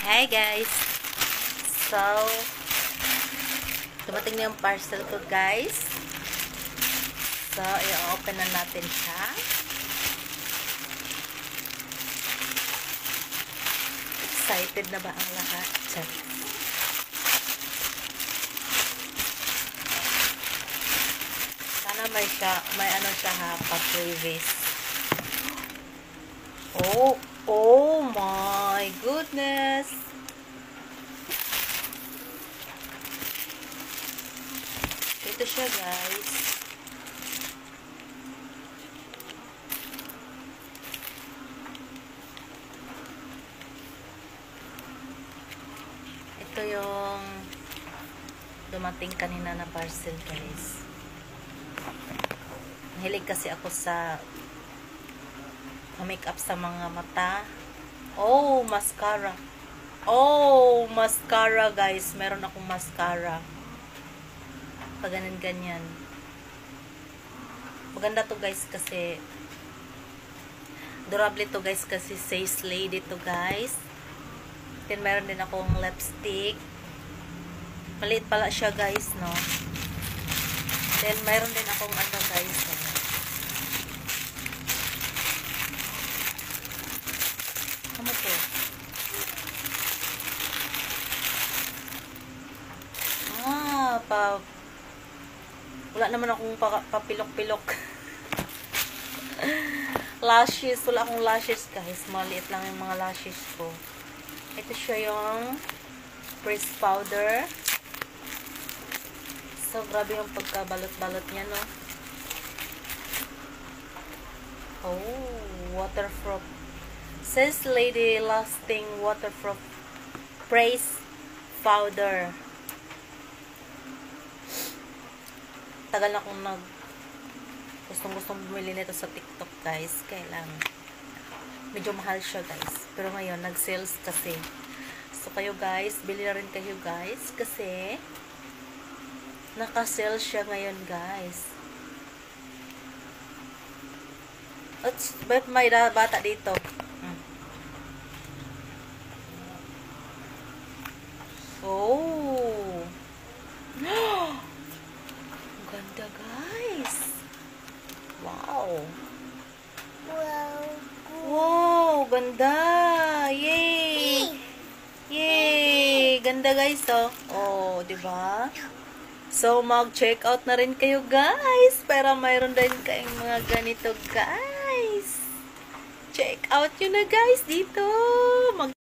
Hi guys! So, dumating na yung parcel ko guys. So, i-open na natin siya. Excited na ba ang lahat? Sana may ano siya ha, pa-previous. Oh my goodness! Ito siya guys. Ito yung dumating kanina na parcel guys. Mahilig kasi ako sa make up sa mga mata. Oh, mascara. Oh, mascara guys. Meron akong mascara. Pag ganyan. Maganda to guys kasi durable to guys kasi says lady to guys. Then meron din akong lipstick. Maliit pala siya guys, no? Then meron din akong ano guys, ano to? Wala naman akong papilok-pilok. Lashes. Wala akong lashes guys. Maliit lang yung mga lashes ko. Ito siya yung press powder. So, grabe yung pagkabalot-balot niya, no? Oh, waterproof. Says Lady Lasting Waterproof Press Powder. Tagal na akong gustong bumili nito sa TikTok guys. Kailangan. Medyo mahal siya guys. Pero ngayon, nag-sales kasi. So, kayo guys, bili na rin kayo guys. Kasi, naka-sale siya ngayon guys. At, ba't may bata dito? Oh! Ganda guys! Wow! Wow! Ganda! Yay! Yay! Ganda guys, oh. Oh, diba? So, mag-check out na rin kayo guys. Para mayroon din kayong mga ganito guys. Check out nyo na guys dito.